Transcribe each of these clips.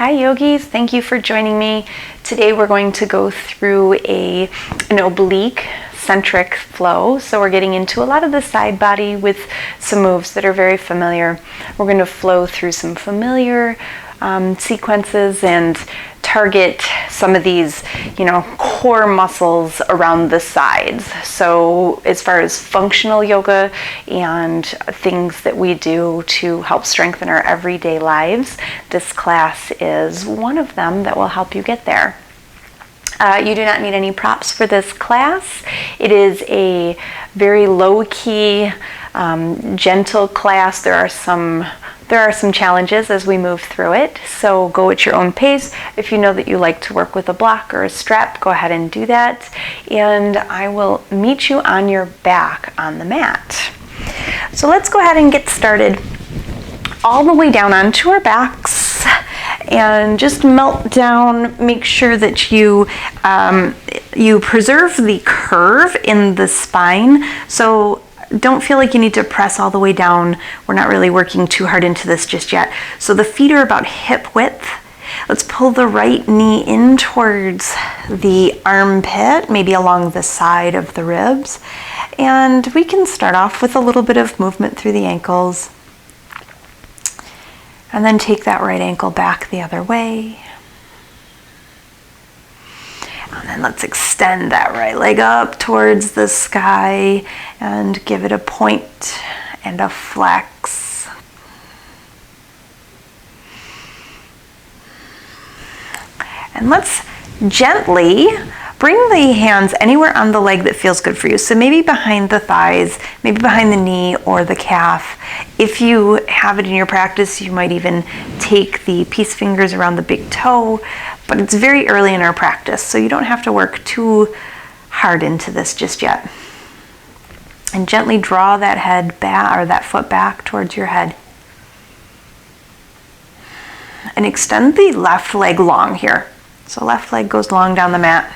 Hi yogis, thank you for joining me. Today we're going to go through an oblique centric flow. So we're getting into a lot of the side body with some moves that are very familiar. We're going to flow through some familiar sequences and target some of these, core muscles around the sides. So as far as functional yoga and things that we do to help strengthen our everyday lives, this class is one of them that will help you get there. You do not need any props for this class. It is a very low-key, gentle class. There are some challenges as we move through it, so go at your own pace. If you know that you like to work with a block or a strap, go ahead and do that. And I will meet you on your back on the mat. So let's go ahead and get started all the way down onto our backs and just melt down. Make sure that you preserve the curve in the spine. So don't feel like you need to press all the way down. We're not really working too hard into this just yet. So the feet are about hip width. Let's pull the right knee in towards the armpit, maybe along the side of the ribs. And we can start off with a little bit of movement through the ankles. And then take that right ankle back the other way. And then let's extend that right leg up towards the sky and give it a point and a flex. And let's gently bring the hands anywhere on the leg that feels good for you. So maybe behind the thighs, maybe behind the knee or the calf. If you have it in your practice, you might even take the peace fingers around the big toe, but it's very early in our practice, so you don't have to work too hard into this just yet. And gently draw that head back, or that foot back towards your head. And extend the left leg long here. So left leg goes long down the mat.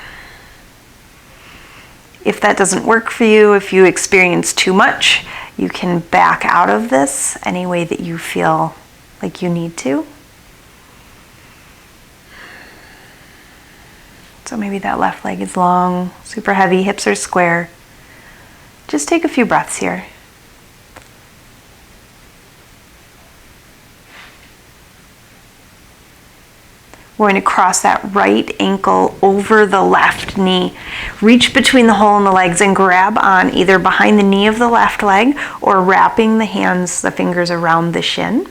If that doesn't work for you, if you experience too much, you can back out of this any way that you feel like you need to. So maybe that left leg is long, super heavy, hips are square. Just take a few breaths here. We're going to cross that right ankle over the left knee. Reach between the hole in the legs and grab on either behind the knee of the left leg or wrapping the hands, the fingers around the shin.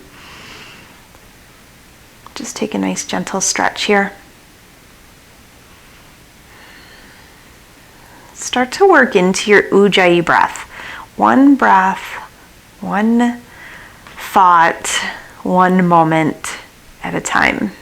Just take a nice gentle stretch here. Start to work into your Ujjayi breath. One breath, one thought, one moment at a time.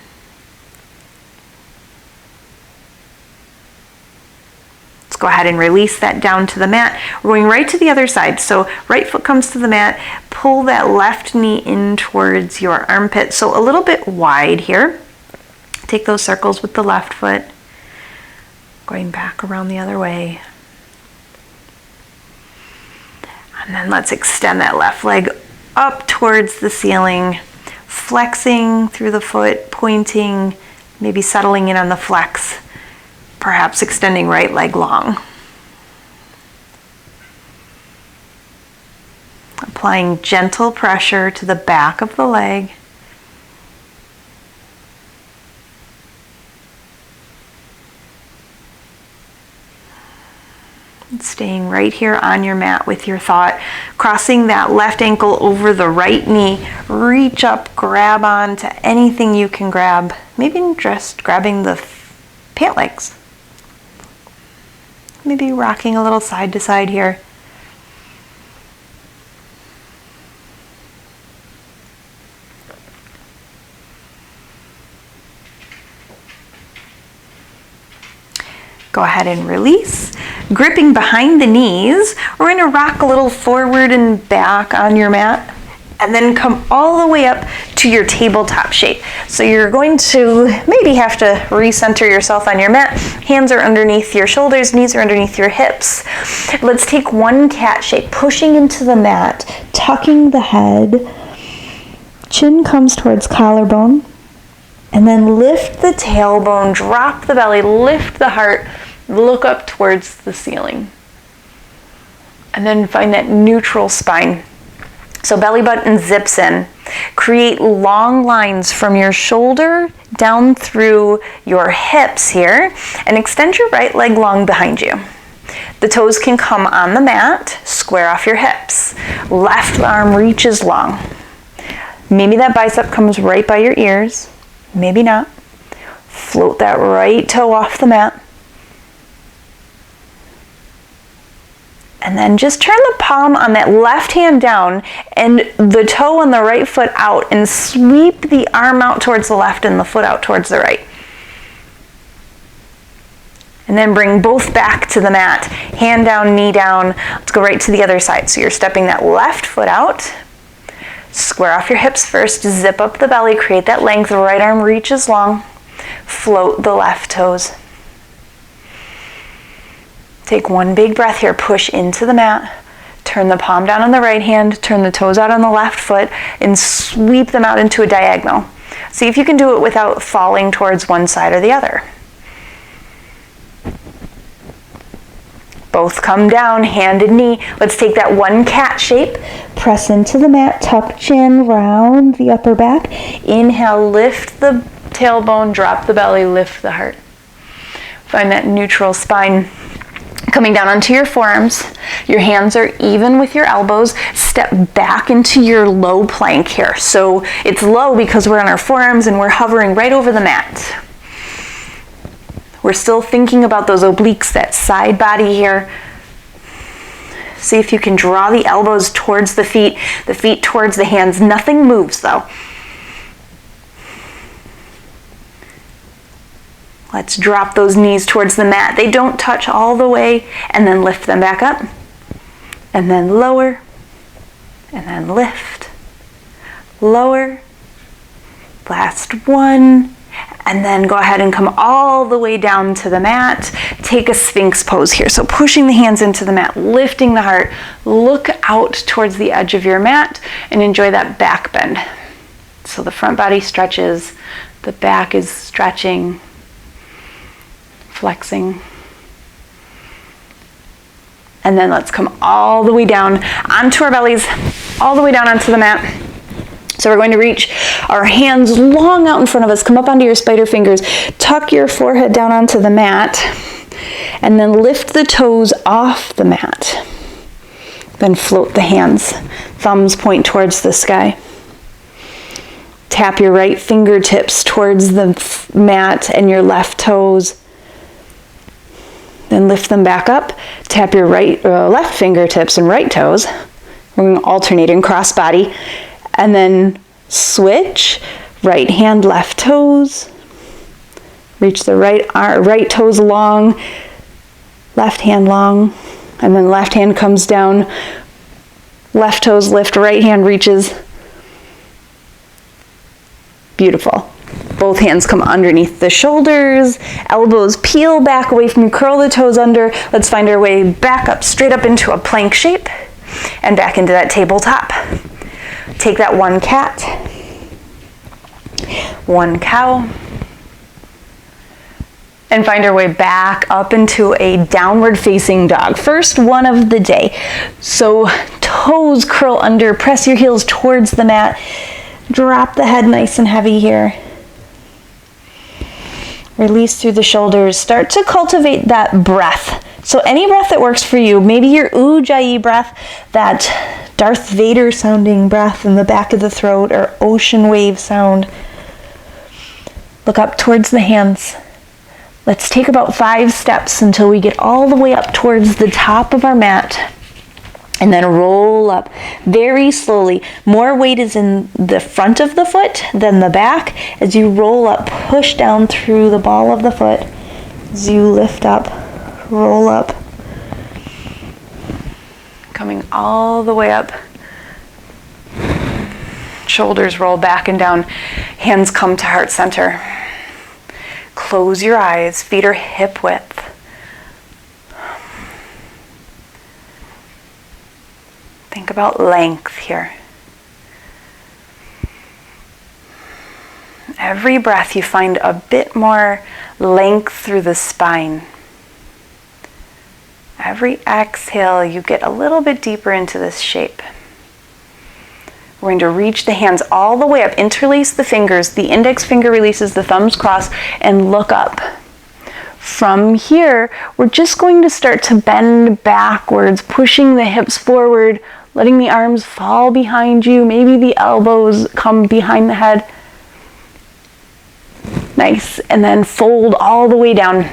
Go ahead and release that down to the mat. We're going right to the other side. So right foot comes to the mat, pull that left knee in towards your armpit. So a little bit wide here. Take those circles with the left foot. Going back around the other way. And then let's extend that left leg up towards the ceiling, flexing through the foot, pointing, maybe settling in on the flex. Perhaps extending right leg long. Applying gentle pressure to the back of the leg. And staying right here on your mat with your thought. Crossing that left ankle over the right knee. Reach up, grab on to anything you can grab. Maybe just grabbing the pant legs. Maybe rocking a little side to side here. Go ahead and release. Gripping behind the knees, we're going to rock a little forward and back on your mat. And then come all the way up to your tabletop shape. So you're going to maybe have to recenter yourself on your mat. Hands are underneath your shoulders, knees are underneath your hips. Let's take one cat shape, pushing into the mat, tucking the head. Chin comes towards collarbone. And then lift the tailbone, drop the belly, lift the heart, look up towards the ceiling. And then find that neutral spine. So belly button zips in. Create long lines from your shoulder down through your hips here, and extend your right leg long behind you. The toes can come on the mat, square off your hips. Left arm reaches long. Maybe that bicep comes right by your ears, maybe not. Float that right toe off the mat. And then just turn the palm on that left hand down and the toe on the right foot out, and sweep the arm out towards the left and the foot out towards the right. And then bring both back to the mat, hand down, knee down. Let's go right to the other side. So you're stepping that left foot out, square off your hips first, zip up the belly, create that length, right arm reaches long, float the left toes. Take one big breath here, push into the mat, turn the palm down on the right hand, turn the toes out on the left foot, and sweep them out into a diagonal. See if you can do it without falling towards one side or the other. Both come down, hand and knee. Let's take that one cat shape, press into the mat, tuck chin, round the upper back. Inhale, lift the tailbone, drop the belly, lift the heart. Find that neutral spine. Coming down onto your forearms, your hands are even with your elbows. Step back into your low plank here. So it's low because we're on our forearms and we're hovering right over the mat. We're still thinking about those obliques, that side body here. See if you can draw the elbows towards the feet towards the hands. Nothing moves though. Let's drop those knees towards the mat. They don't touch all the way, and then lift them back up, and then lower, and then lift, lower, last one, and then go ahead and come all the way down to the mat. Take a Sphinx pose here. So pushing the hands into the mat, lifting the heart, look out towards the edge of your mat, and enjoy that back bend. So the front body stretches, the back is stretching, flexing. And then let's come all the way down onto our bellies, all the way down onto the mat. So we're going to reach our hands long out in front of us, come up onto your spider fingers, tuck your forehead down onto the mat, and then lift the toes off the mat. Then float the hands, thumbs point towards the sky. Tap your right fingertips towards the mat and your left toes. Then lift them back up. Tap your left fingertips and right toes. We're going to alternate in cross body. And then switch, right hand, left toes. Reach the right toes long, left hand long. And then left hand comes down, left toes lift, right hand reaches. Beautiful. Both hands come underneath the shoulders, elbows peel back away from you, curl the toes under. Let's find our way back up, straight up into a plank shape, and back into that tabletop. Take that one cat, one cow, and find our way back up into a downward facing dog. First one of the day. So toes curl under, press your heels towards the mat, drop the head nice and heavy here. Release through the shoulders. Start to cultivate that breath. So any breath that works for you, maybe your Ujjayi breath, that Darth Vader sounding breath in the back of the throat, or ocean wave sound. Look up towards the hands. Let's take about 5 steps until we get all the way up towards the top of our mat. And then roll up very slowly. More weight is in the front of the foot than the back. As you roll up, push down through the ball of the foot. As you lift up, roll up. Coming all the way up. Shoulders roll back and down. Hands come to heart center. Close your eyes. Feet are hip width. Think about length here. Every breath you find a bit more length through the spine. Every exhale you get a little bit deeper into this shape. We're going to reach the hands all the way up, interlace the fingers, the index finger releases, the thumbs cross, and look up. From here, we're just going to start to bend backwards, pushing the hips forward, letting the arms fall behind you, maybe the elbows come behind the head. Nice, and then fold all the way down.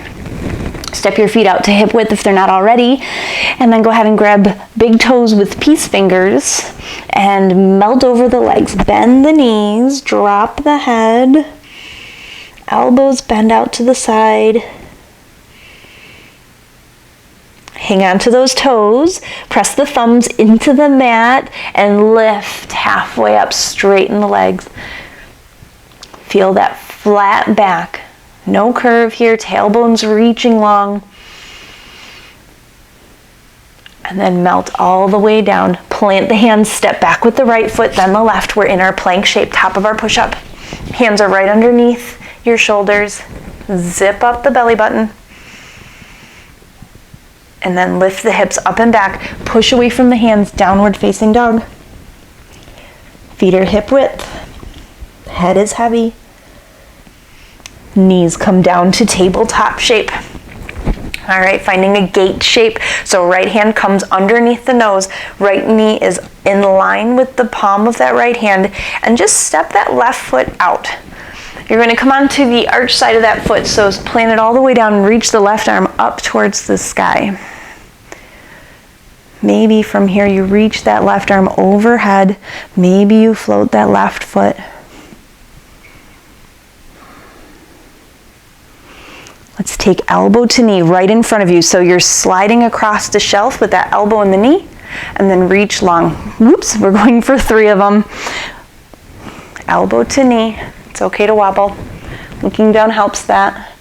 Step your feet out to hip width if they're not already, and then go ahead and grab big toes with peace fingers and melt over the legs. Bend the knees, drop the head, elbows bend out to the side. Hang on to those toes, press the thumbs into the mat, and lift halfway up, straighten the legs. Feel that flat back. No curve here, tailbones reaching long. And then melt all the way down. Plant the hands, step back with the right foot, then the left. We're in our plank shape, top of our push-up. Hands are right underneath your shoulders. Zip up the belly button. And then lift the hips up and back. Push away from the hands, downward facing dog. Feet are hip width. Head is heavy. Knees come down to tabletop shape. All right, finding a gate shape. So right hand comes underneath the nose. Right knee is in line with the palm of that right hand. And just step that left foot out. You're going to come onto the arch side of that foot. So plant it all the way down and reach the left arm up towards the sky. Maybe from here you reach that left arm overhead. Maybe you float that left foot. Let's take elbow to knee right in front of you. So you're sliding across the shelf with that elbow and the knee, and then reach long. Whoops, we're going for 3 of them. Elbow to knee. It's okay to wobble. Looking down helps that.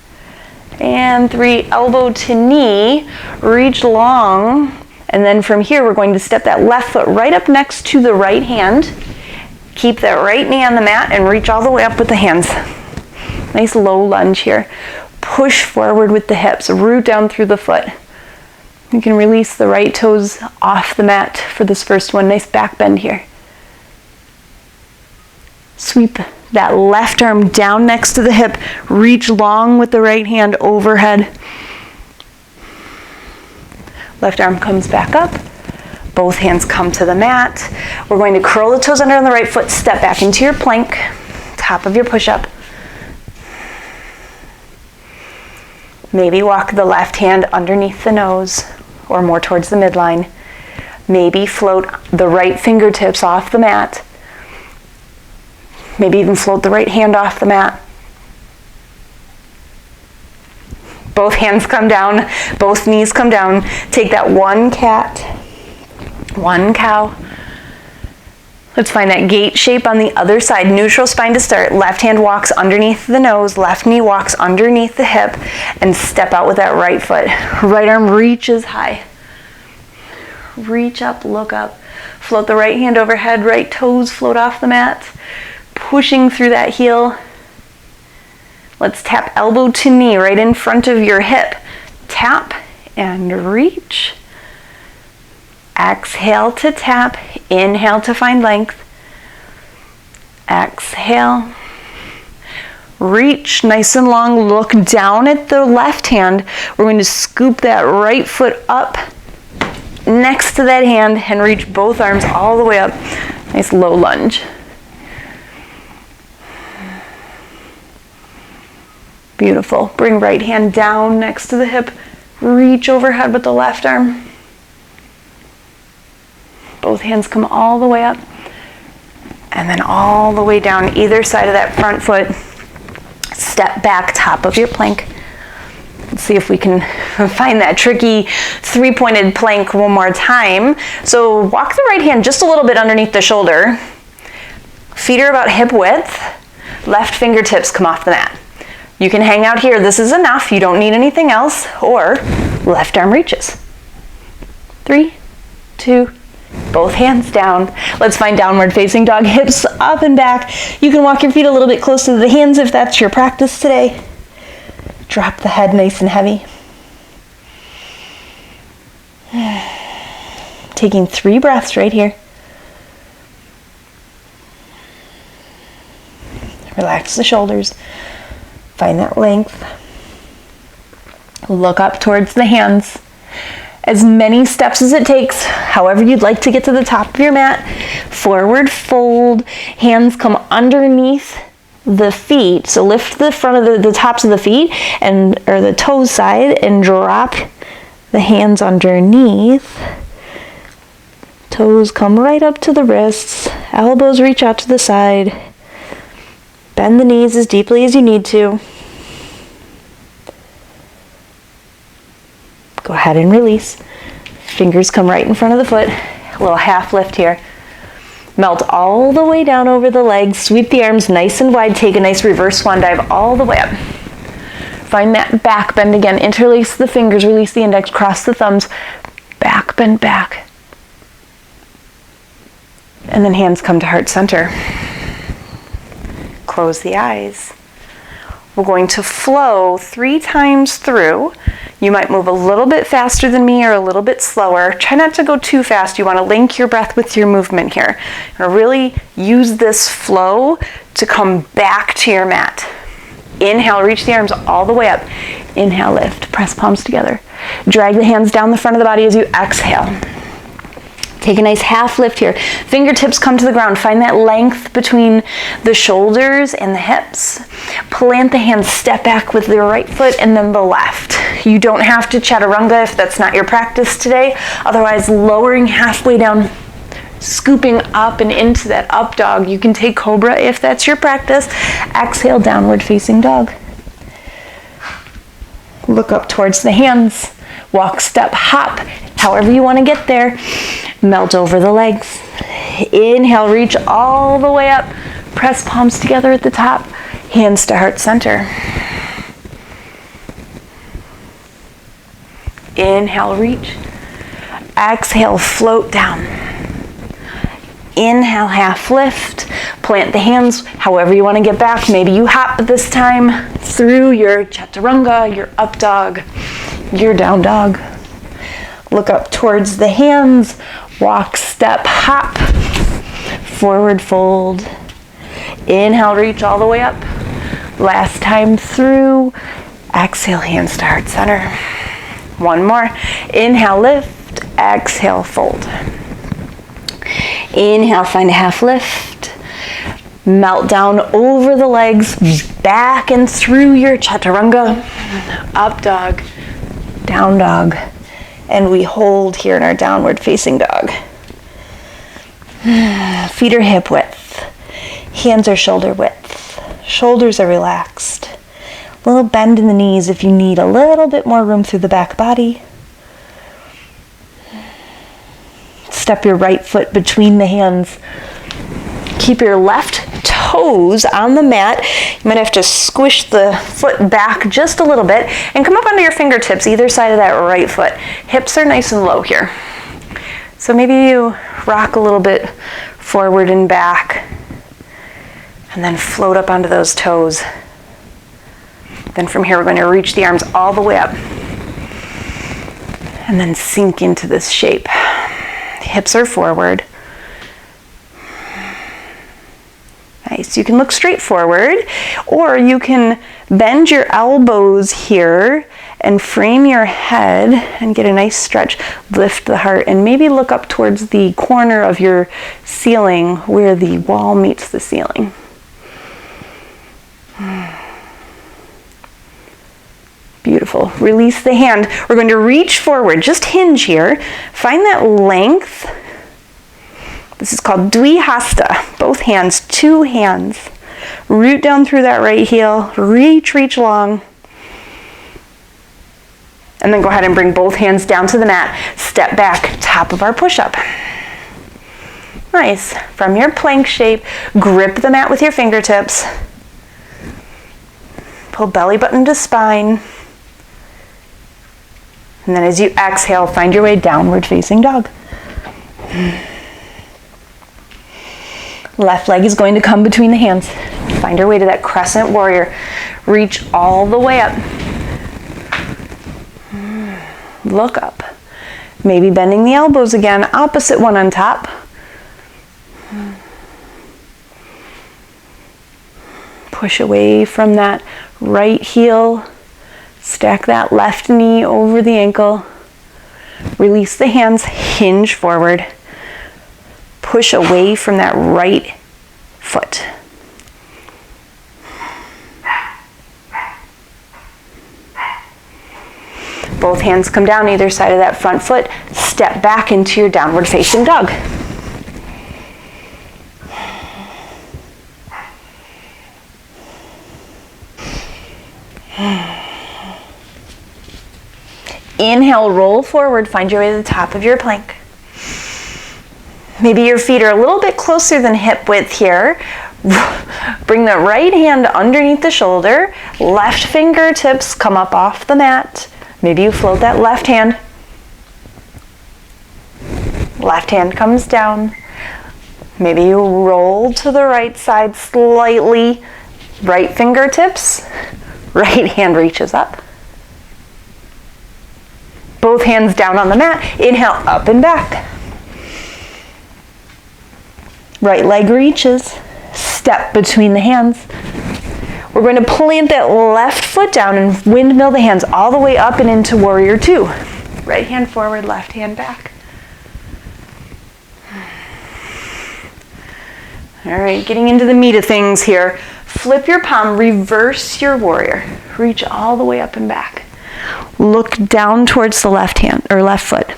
And 3, elbow to knee, reach long. And then from here, we're going to step that left foot right up next to the right hand. Keep that right knee on the mat and reach all the way up with the hands. Nice low lunge here. Push forward with the hips, root down through the foot. You can release the right toes off the mat for this first one. Nice back bend here. Sweep that left arm down next to the hip. Reach long with the right hand overhead. Left arm comes back up. Both hands come to the mat. We're going to curl the toes under on the right foot. Step back into your plank. Top of your push-up. Maybe walk the left hand underneath the nose or more towards the midline. Maybe float the right fingertips off the mat. Maybe even float the right hand off the mat. Both hands come down, both knees come down. Take that one cat, one cow. Let's find that gate shape on the other side. Neutral spine to start. Left hand walks underneath the nose. Left knee walks underneath the hip. And step out with that right foot. Right arm reaches high. Reach up, look up. Float the right hand overhead. Right toes float off the mat. Pushing through that heel. Let's tap elbow to knee right in front of your hip. Tap and reach. Exhale to tap, inhale to find length. Exhale. Reach nice and long, look down at the left hand. We're going to scoop that right foot up next to that hand and reach both arms all the way up. Nice low lunge. Beautiful. Bring right hand down next to the hip. Reach overhead with the left arm. Both hands come all the way up and then all the way down either side of that front foot. Step back, top of your plank. Let's see if we can find that tricky 3-pointed plank one more time. So walk the right hand just a little bit underneath the shoulder. Feet are about hip width. Left fingertips come off the mat. You can hang out here. This is enough. You don't need anything else. Or left arm reaches. 3, 2, Both hands down. Let's find downward facing dog, hips up and back. You can walk your feet a little bit closer to the hands if that's your practice today. Drop the head nice and heavy. Taking 3 breaths right here. Relax the shoulders. Find that length. Look up towards the hands. As many steps as it takes, however you'd like to get to the top of your mat. Forward fold. Hands come underneath the feet. So lift the front of the tops of the feet or the toes side and drop the hands underneath. Toes come right up to the wrists. Elbows reach out to the side. Bend the knees as deeply as you need to. Go ahead and release. Fingers come right in front of the foot. A little half lift here. Melt all the way down over the legs. Sweep the arms nice and wide. Take a nice reverse swan dive all the way up. Find that back bend again. Interlace the fingers. Release the index. Cross the thumbs. Back bend back. And then hands come to heart center. Close the eyes. We're going to flow 3 times through. You might move a little bit faster than me or a little bit slower. Try not to go too fast. You want to link your breath with your movement here. And really use this flow to come back to your mat. Inhale, reach the arms all the way up. Inhale, lift, press palms together. Drag the hands down the front of the body as you exhale. Take a nice half lift here. Fingertips come to the ground. Find that length between the shoulders and the hips. Plant the hands, step back with the right foot and then the left. You don't have to chaturanga if that's not your practice today. Otherwise, lowering halfway down, scooping up and into that up dog. You can take cobra if that's your practice. Exhale, downward facing dog. Look up towards the hands. Walk, step, hop, however you want to get there. Melt over the legs. Inhale, reach all the way up. Press palms together at the top. Hands to heart center. Inhale, reach. Exhale, float down. Inhale, half lift. Plant the hands however you want to get back. Maybe you hop this time through your chaturanga, your up dog, your down dog. Look up towards the hands. Walk, step, hop. Forward fold. Inhale, reach all the way up. Last time through. Exhale, hands to heart center. One more. Inhale, lift. Exhale, fold. Inhale, find a half lift. Melt down over the legs. Back and through your chaturanga. Up dog. Down dog. And we hold here in our downward facing dog. Feet are hip width. Hands are shoulder width. Shoulders are relaxed. A little bend in the knees if you need a little bit more room through the back body. Step your right foot between the hands. Keep your left toes on the mat. You might have to squish the foot back just a little bit and come up onto your fingertips either side of that right foot. Hips are nice and low here. So maybe you rock a little bit forward and back and then float up onto those toes. Then from here we're going to reach the arms all the way up and then sink into this shape. Hips are forward. Nice. You can look straight forward, or you can bend your elbows here and frame your head and get a nice stretch. Lift the heart and maybe look up towards the corner of your ceiling where the wall meets the ceiling. Beautiful. Release the hand. We're going to reach forward. Just hinge here. Find that length. This is called Dvihasta. Both hands, 2 hands. Root down through that right heel. Reach long. And then go ahead and bring both hands down to the mat. Step back, top of our push-up. Nice. From your plank shape, grip the mat with your fingertips. Pull belly button to spine. And then as you exhale, find your way downward facing dog. Left leg is going to come between the hands. Find your way to that crescent warrior. Reach all the way up. Look up. Maybe bending the elbows again, opposite one on top. Push away from that right heel. Stack that left knee over the ankle. Release the hands, hinge forward. Push away from that right foot. Both hands come down either side of that front foot. Step back into your downward facing dog. Inhale, roll forward, find your way to the top of your plank. Maybe your feet are a little bit closer than hip width here. Bring the right hand underneath the shoulder. Left fingertips come up off the mat. Maybe you float that left hand. Left hand comes down. Maybe you roll to the right side slightly. Right fingertips. Right hand reaches up. Both hands down on the mat. Inhale, up and back. Right leg reaches. Step between the hands. We're going to plant that left foot down and windmill the hands all the way up and into warrior two. Right hand forward, left hand back. All right, getting into the meat of things here. Flip your palm, reverse your warrior. Reach all the way up and back. Look down towards the left hand or left foot.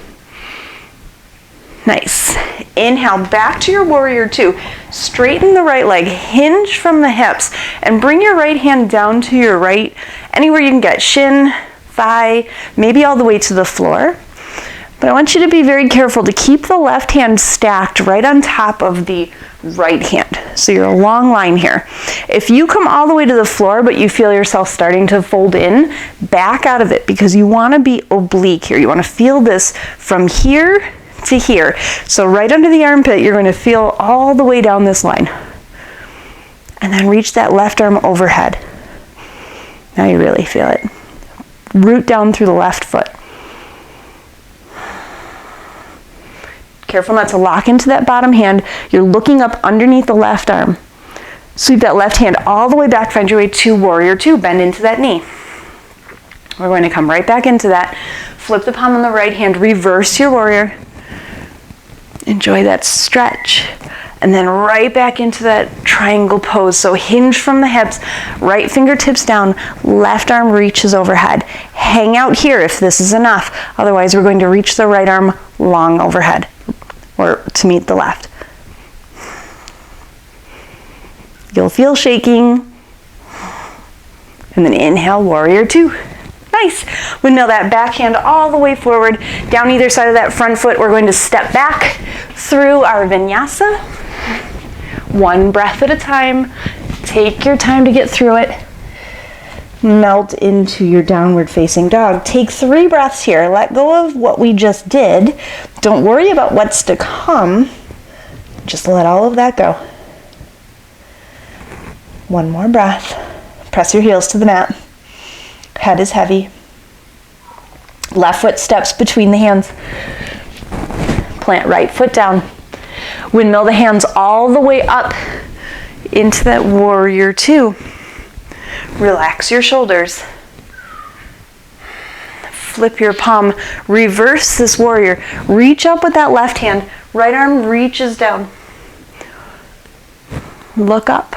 Nice. Inhale, back to your warrior two. Straighten the right leg, hinge from the hips, and bring your right hand down to your right, anywhere you can get, shin, thigh, maybe all the way to the floor. But I want you to be very careful to keep the left hand stacked right on top of the right hand. So you're a long line here. If you come all the way to the floor, but you feel yourself starting to fold in, back out of it because you want to be oblique here. You want to feel this from here to here. So right under the armpit, you're going to feel all the way down this line. And then reach that left arm overhead. Now you really feel it. Root down through the left foot. Careful not to lock into that bottom hand. You're looking up underneath the left arm. Sweep that left hand all the way back. Find your way to warrior two. Bend into that knee. We're going to come right back into that. Flip the palm on the right hand. Reverse your warrior. Enjoy that stretch. And then right back into that triangle pose. So hinge from the hips. Right fingertips down. Left arm reaches overhead. Hang out here if this is enough. Otherwise, we're going to reach the right arm long overhead, or to meet the left. You'll feel shaking. And then inhale, warrior two. Nice. Windmill that back hand all the way forward, down either side of that front foot. We're going to step back through our vinyasa. One breath at a time. Take your time to get through it. Melt into your downward facing dog. Take 3 breaths here. Let go of what we just did. Don't worry about what's to come. Just let all of that go. One more breath. Press your heels to the mat. Head is heavy. Left foot steps between the hands. Plant right foot down. Windmill the hands all the way up into that warrior two. Relax your shoulders. Flip your palm. Reverse this warrior. Reach up with that left hand. Right arm reaches down. Look up.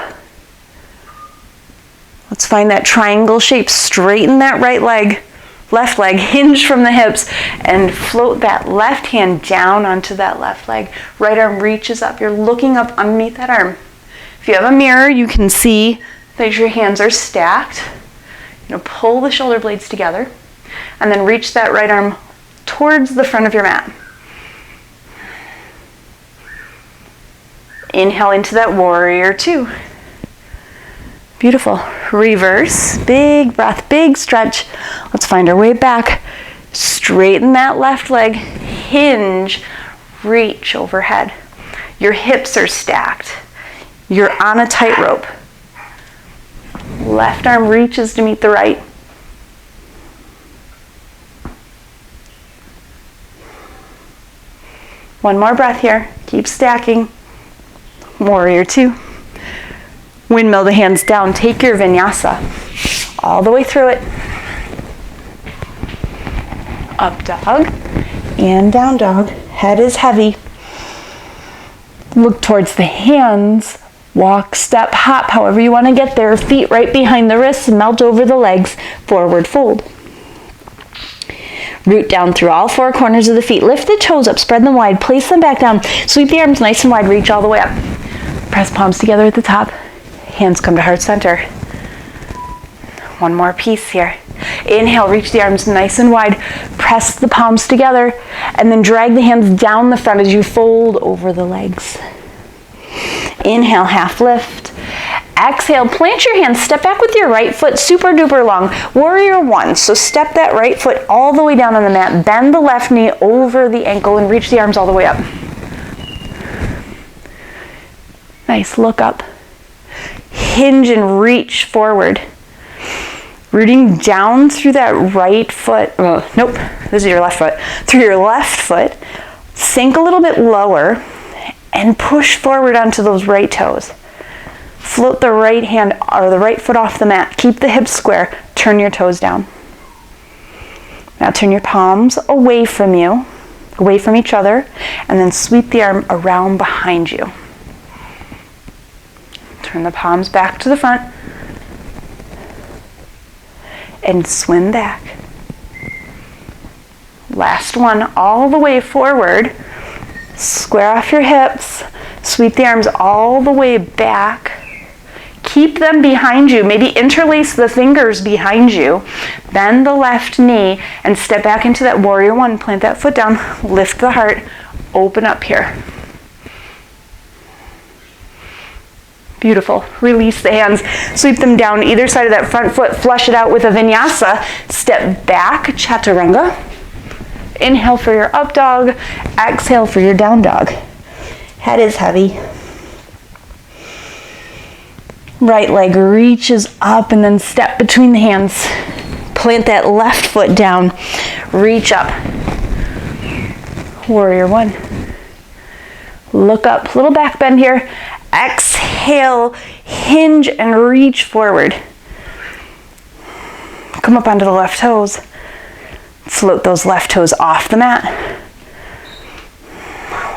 Let's find that triangle shape. Straighten that right leg, left leg, hinge from the hips, and float that left hand down onto that left leg. Right arm reaches up. You're looking up underneath that arm. If you have a mirror, you can see that your hands are stacked. Pull the shoulder blades together, and then reach that right arm towards the front of your mat. Inhale into that warrior two. Beautiful. Reverse. Big breath, big stretch. Let's find our way back. Straighten that left leg. Hinge. reach overhead. Your hips are stacked. You're on a tightrope. Left arm reaches to meet the right. One more breath here. Keep stacking. Warrior two. Windmill the hands down. Take your vinyasa all the way through it. Up dog and down dog. Head is heavy. Look towards the hands. Walk, step, hop, however you want to get there. Feet right behind the wrists. Melt over the legs. Forward fold. Root down through all four corners of the feet. Lift the toes up, spread them wide, place them back down. Sweep the arms nice and wide, reach all the way up. Press palms together at the top. Hands come to heart center. One more piece here. Inhale, reach the arms nice and wide. Press the palms together and then drag the hands down the front as you fold over the legs. Inhale, half lift. Exhale, plant your hands, step back with your right foot super duper long. Warrior one, so step that right foot all the way down on the mat. Bend the left knee over the ankle and reach the arms all the way up. Nice, look up. Hinge and reach forward. Rooting down through that right foot. Oh, nope, this is your left foot. Through your left foot, sink a little bit lower and push forward onto those right toes. Float the right hand or the right foot off the mat. Keep the hips square. Turn your toes down. Now turn your palms away from you, away from each other, and then sweep the arm around behind you. Turn the palms back to the front and swim back. Last one, all the way forward. Square off your hips. Sweep the arms all the way back. Keep them behind you. Maybe interlace the fingers behind you. Bend the left knee and step back into that warrior one. Plant that foot down. Lift the heart. Open up here. Beautiful. Release the hands. Sweep them down either side of that front foot. Flush it out with a vinyasa. Step back, chaturanga. Inhale for your up dog. Exhale for your down dog. Head is heavy. Right leg reaches up and then step between the hands. Plant that left foot down. Reach up. Warrior one. Look up. Little back bend here. Exhale. Hinge and reach forward. Come up onto the left toes. Float those left toes off the mat.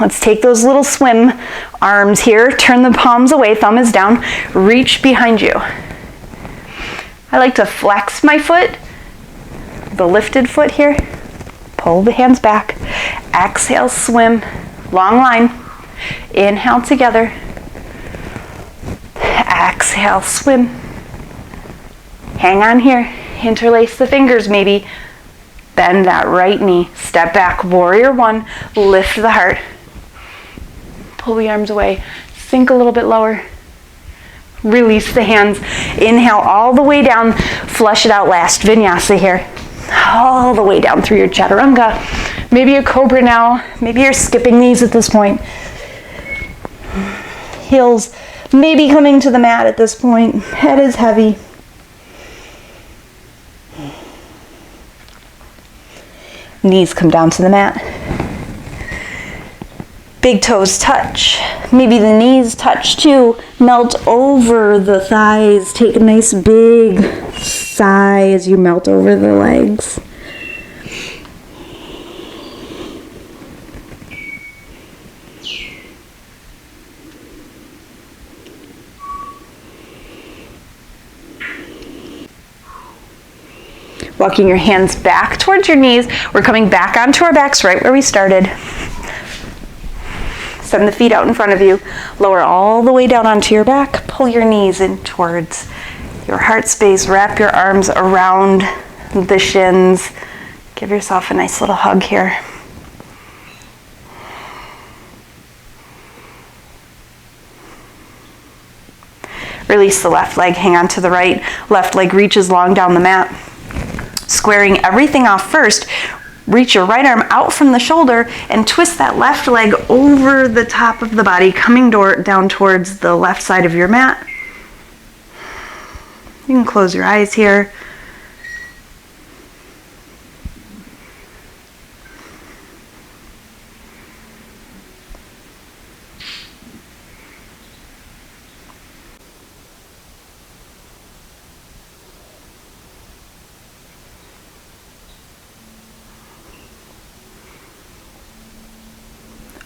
Let's take those little swim arms here. Turn the palms away, thumb is down. Reach behind you. I like to flex my foot, the lifted foot here. Pull the hands back. Exhale, swim. Long line. Inhale together. Exhale, swim. Hang on here. Interlace the fingers maybe. Bend that right knee. Step back, warrior one. Lift the heart. Pull the arms away. Sink a little bit lower. Release the hands. Inhale all the way down. Flush it out last. Vinyasa here. All the way down through your chaturanga. Maybe a cobra now. Maybe you're skipping these at this point. Heels maybe coming to the mat at this point. Head is heavy. Knees come down to the mat. Big toes touch. Maybe the knees touch too. Melt over the thighs. Take a nice big sigh as you melt over the legs. Walking your hands back towards your knees. We're coming back onto our backs right where we started. Send the feet out in front of you. Lower all the way down onto your back. Pull your knees in towards your heart space. Wrap your arms around the shins. Give yourself a nice little hug here. Release the left leg. Hang on to the right. Left leg reaches long down the mat. Squaring everything off first. reach your right arm out from the shoulder and twist that left leg over the top of the body, coming down towards the left side of your mat. You can close your eyes here.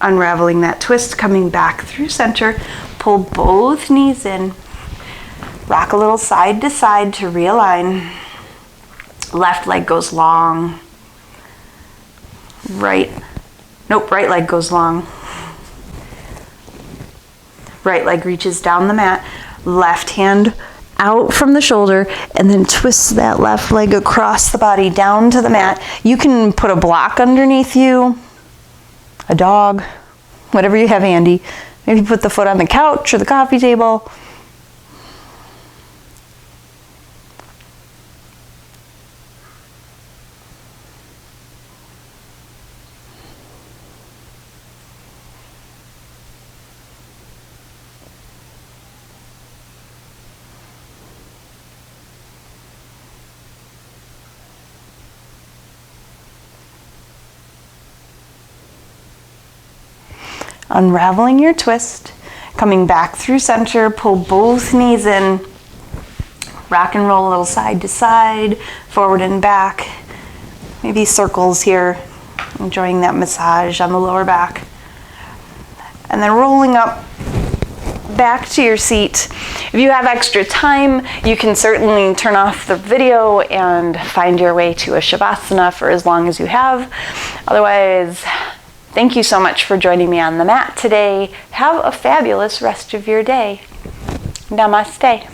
Unraveling that twist, coming back through center, pull both knees in, rock a little side to side to realign. Left leg goes long. Right leg goes long. Right leg reaches down the mat, left hand out from the shoulder, and then twist that left leg across the body down to the mat. You can put a block underneath you, a dog, whatever you have handy. Maybe put the foot on the couch or the coffee table. Unraveling your twist, coming back through center, pull both knees in, rock and roll a little side to side, forward and back, maybe circles here, enjoying that massage on the lower back. And then rolling up back to your seat. If you have extra time, you can certainly turn off the video and find your way to a Shavasana for as long as you have. Otherwise, thank you so much for joining me on the mat today. Have a fabulous rest of your day. Namaste.